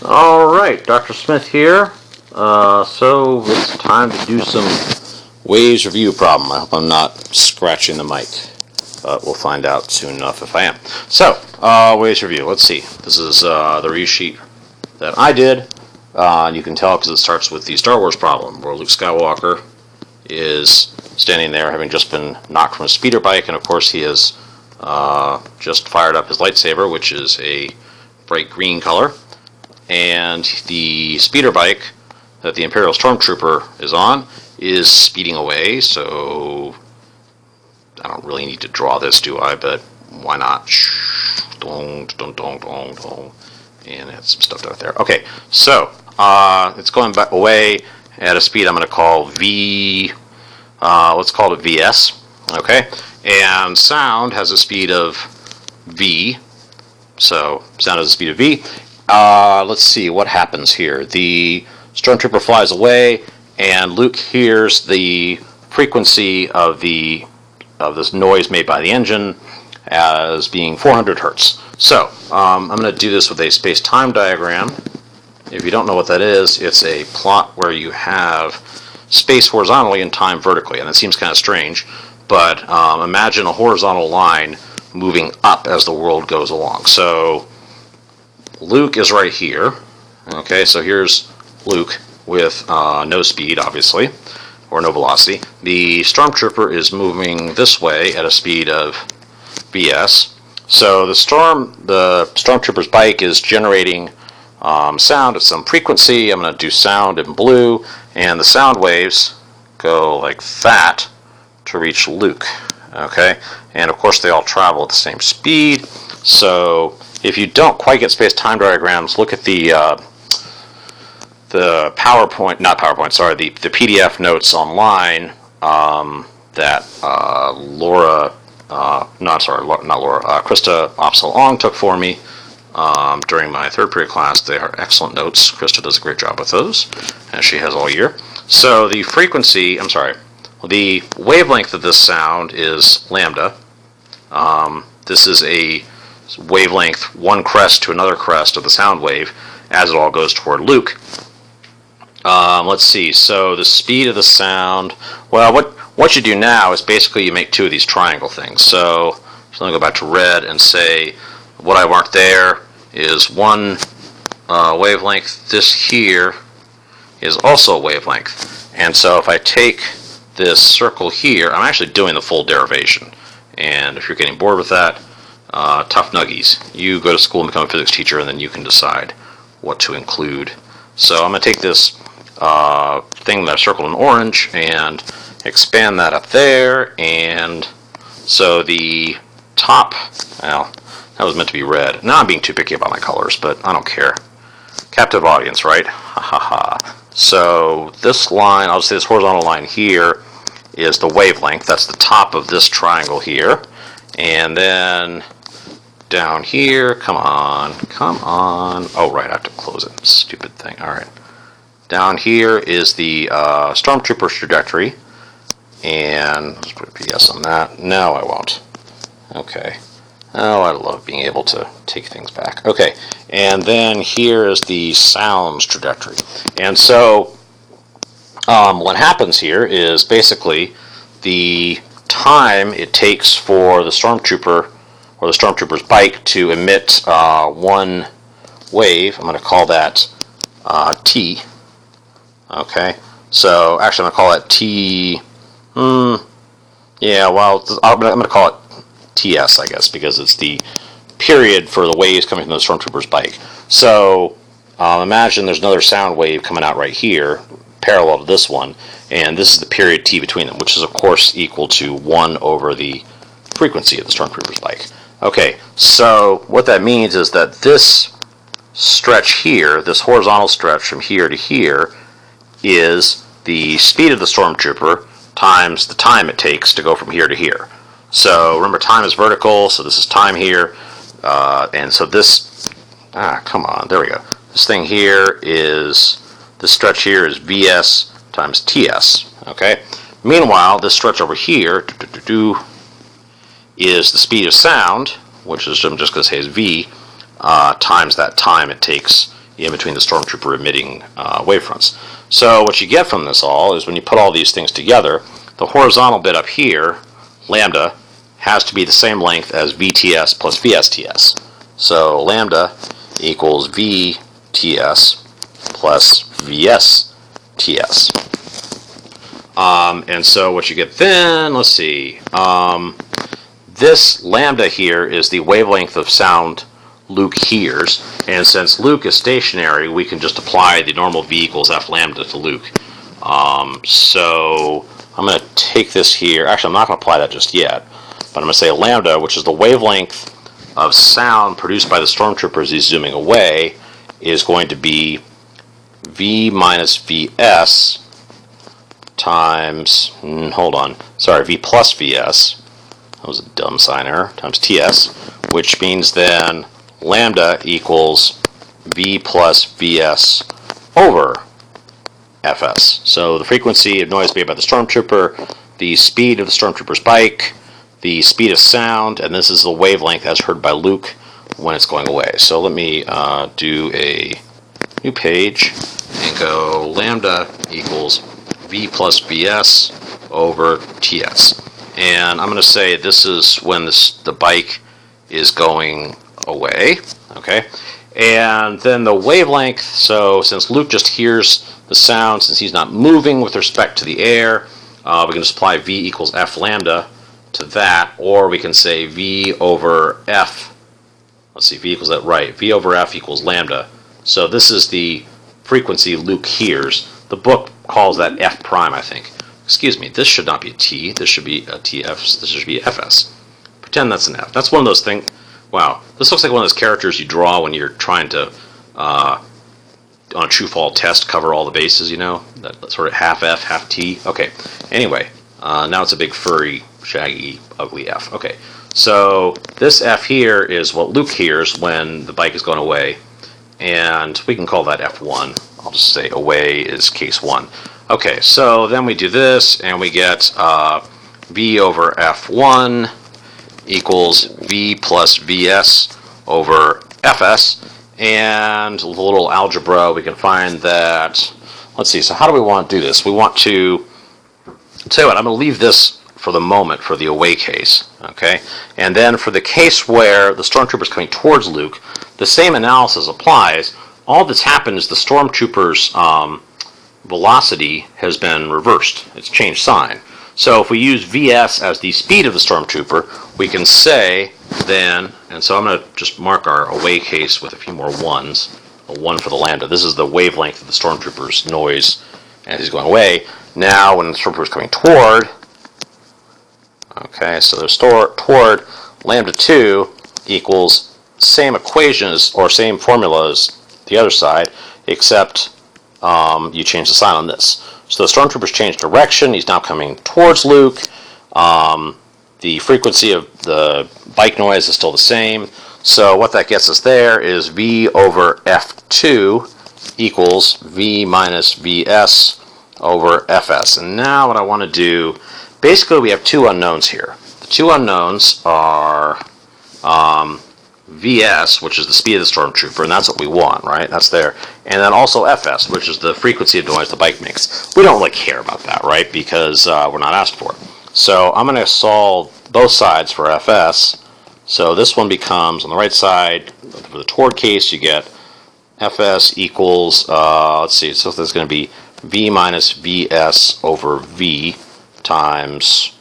Alright, Dr. Smith here. So it's time to do some Waves review problem. I hope I'm not scratching the mic, but we'll find out soon enough if I am. So, Waves review. Let's see. This is the review sheet that I did. And you can tell because it starts with the Star Wars problem, where Luke Skywalker is standing there having just been knocked from a speeder bike, and of course he has just fired up his lightsaber, which is a bright green color. And the speeder bike that the Imperial Stormtrooper is on is speeding away, so I don't really need to draw this, do I? But why not? Dong, dong, dong, dong, dong. And add some stuff out there. Okay, so it's going back away at a speed I'm going to call V, let's call it VS, okay? And sound has a speed of V, so sound has a speed of V. Let's see what happens here. The Stormtrooper flies away, and Luke hears the frequency of this noise made by the engine as being 400 hertz. So I'm going to do this with a space-time diagram. If you don't know what that is, it's a plot where you have space horizontally and time vertically, and it seems kind of strange, but imagine a horizontal line moving up as the world goes along. So Luke is right here. Okay, so here's Luke with no speed, obviously, or no velocity. The Stormtrooper is moving this way at a speed of VS. So the Stormtrooper's bike is generating sound at some frequency. I'm going to do sound in blue, and the sound waves go like that to reach Luke. Okay, and of course they all travel at the same speed. So if you don't quite get space-time diagrams, look at the PowerPoint, not PowerPoint, sorry, the PDF notes online that Krista Opsal-Ong took for me during my third period class. They are excellent notes. Krista does a great job with those, as she has all year. So the frequency, the wavelength of this sound is lambda. This is a wavelength, one crest to another crest of the sound wave as it all goes toward Luke. Let's see, so the speed of the sound, well, what you do now is basically you make two of these triangle things. So let me go back to red and say what I marked there is one wavelength. This here is also a wavelength. And so if I take this circle here, I'm actually doing the full derivation. And if you're getting bored with that, tough nuggies. You go to school and become a physics teacher, and then you can decide what to include. So I'm going to take this thing that I've circled in orange and expand that up there, and so the top, well, that was meant to be red. Now I'm being too picky about my colors, but I don't care. Captive audience, right? Ha ha ha. So this line, I'll say this horizontal line here, is the wavelength. That's the top of this triangle here. And then down here, come on. Oh, right, I have to close it. Stupid thing. All right. Down here is the Stormtrooper's trajectory. And let's put a PS on that. No, I won't. Okay. Oh, I love being able to take things back. Okay. And then here is the sound's trajectory. And so what happens here is basically the time it takes for the Stormtrooper or the Stormtrooper's bike to emit one wave. I'm going to call that T. Okay, so actually I'm going to call it T. Yeah, well, I'm going to call it TS, I guess, because it's the period for the waves coming from the Stormtrooper's bike. So imagine there's another sound wave coming out right here, parallel to this one, and this is the period T between them, which is of course equal to 1 over the frequency of the Stormtrooper's bike. Okay, so what that means is that this stretch here, this horizontal stretch from here to here, is the speed of the Stormtrooper times the time it takes to go from here to here. So remember, time is vertical, so this is time here, and so this, come on, there we go. This thing here is, this stretch here is VS times TS, okay? Meanwhile, this stretch over here is the speed of sound, which is, I'm just going to say is V, times that time it takes in between the stormtrooper emitting wavefronts. So what you get from this all is when you put all these things together, the horizontal bit up here, lambda, has to be the same length as VTS plus VSTS. So lambda equals VTS plus VSTS. And so what you get then, let's see, this lambda here is the wavelength of sound Luke hears, and since Luke is stationary, we can just apply the normal V equals F lambda to Luke. So I'm going to take this here, actually I'm not going to apply that just yet, but I'm going to say lambda, which is the wavelength of sound produced by the stormtrooper as he's zooming away, is going to be V minus Vs times, V plus Vs, that was a dumb sign error, times Ts, which means then lambda equals V plus Vs over Fs. So the frequency of noise made by the stormtrooper, the speed of the stormtrooper's bike, the speed of sound, and this is the wavelength as heard by Luke when it's going away. So let me do a new page and go lambda equals V plus Vs over Ts. And I'm going to say this is when the bike is going away, okay? And then the wavelength, so since Luke just hears the sound, since he's not moving with respect to the air, we can just apply V equals F lambda to that, or we can say V over F, let's see, V equals that, right, V over F equals lambda. So this is the frequency Luke hears. The book calls that F prime, I think. Excuse me, this should not be a T, this should be a TF, this should be FS. Pretend that's an F. That's one of those things, wow, this looks like one of those characters you draw when you're trying to, on a true-false test, cover all the bases, you know? That sort of half F, half T. Okay, anyway, now it's a big furry, shaggy, ugly F. Okay, so this F here is what Luke hears when the bike is going away, and we can call that F1. I'll just say away is case 1. Okay, so then we do this, and we get V over F1 equals V plus Vs over Fs, and with a little algebra we can find that, let's see, so how do we want to do this? We want to, tell you what, I'm going to leave this for the moment for the away case, okay? And then for the case where the stormtrooper is coming towards Luke, the same analysis applies. All that's happened is the stormtrooper's velocity has been reversed. It's changed sign. So if we use Vs as the speed of the stormtrooper, we can say then, and so I'm going to just mark our away case with a few more ones, a 1 for the lambda. This is the wavelength of the stormtrooper's noise as he's going away. Now when the stormtrooper is coming toward, okay, so there's toward lambda 2 equals same equations or same formula as the other side, except you change the sign on this. So the stormtrooper's changed direction. He's now coming towards Luke. The frequency of the bike noise is still the same. So what that gets us there is V over F2 equals V minus Vs over Fs. And now what I want to do, basically we have two unknowns here. The two unknowns are Vs, which is the speed of the stormtrooper, and that's what we want, right? That's there. And then also Fs, which is the frequency of noise the bike makes. We don't really care about that, right? Because we're not asked for it. So I'm going to solve both sides for Fs. So this one becomes, on the right side, for the toward case, you get Fs equals, let's see, so there's going to be V minus Vs over V times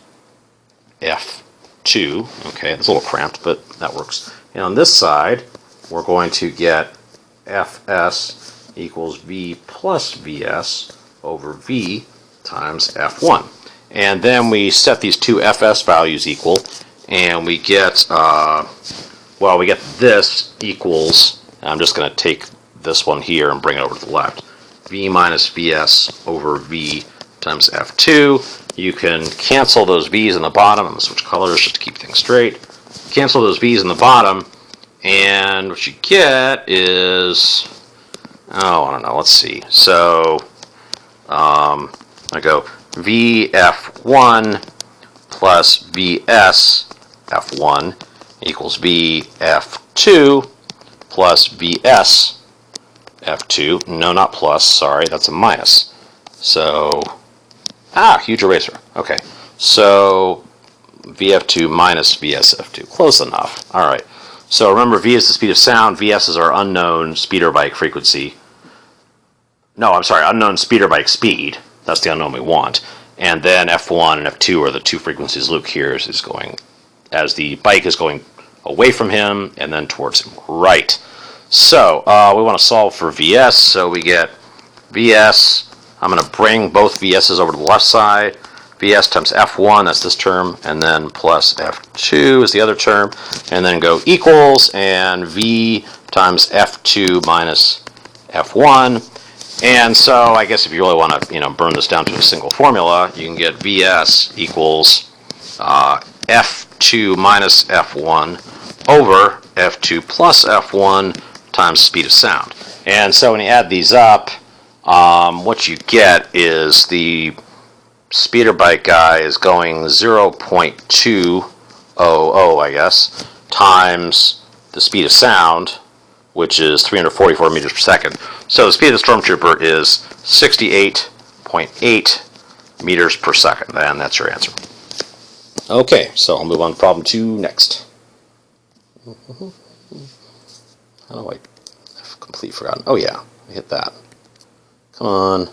F2. Okay, it's a little cramped, but that works. And on this side, we're going to get Fs equals V plus Vs over V times F1. And then we set these two Fs values equal, and we get, well, we get this equals, I'm just going to take this one here and bring it over to the left, V minus Vs over V times F2. You can cancel those V's in the bottom. I'm going to switch colors just to keep things straight. Cancel those V's in the bottom, and what you get is, oh, I don't know, let's see. So, I go Vf1 plus Vs F1 equals Vf2 plus Vs F2. No, not plus. Sorry, that's a minus. So, huge eraser. Okay. So, VF2 minus VSF2. Close enough. All right. So remember, V is the speed of sound. VS is our unknown speeder bike frequency. No, I'm sorry, unknown speeder bike speed. That's the unknown we want. And then F1 and F2 are the two frequencies Luke hears is going as the bike is going away from him and then towards him. Right. So we want to solve for VS. So we get VS. I'm going to bring both VS's over to the left side. VS times F1, that's this term, and then plus F2 is the other term, and then go equals, and V times F2 minus F1. And so I guess if you really want to, burn this down to a single formula, you can get VS equals F2 minus F1 over F2 plus F1 times speed of sound. And so when you add these up, what you get is the speeder bike guy is going 0.200, I guess, times the speed of sound, which is 344 meters per second. So the speed of the Stormtrooper is 68.8 meters per second, and that's your answer. Okay, so I'll move on to problem 2 next. How do I've completely forgotten. Oh yeah, I hit that. Come on.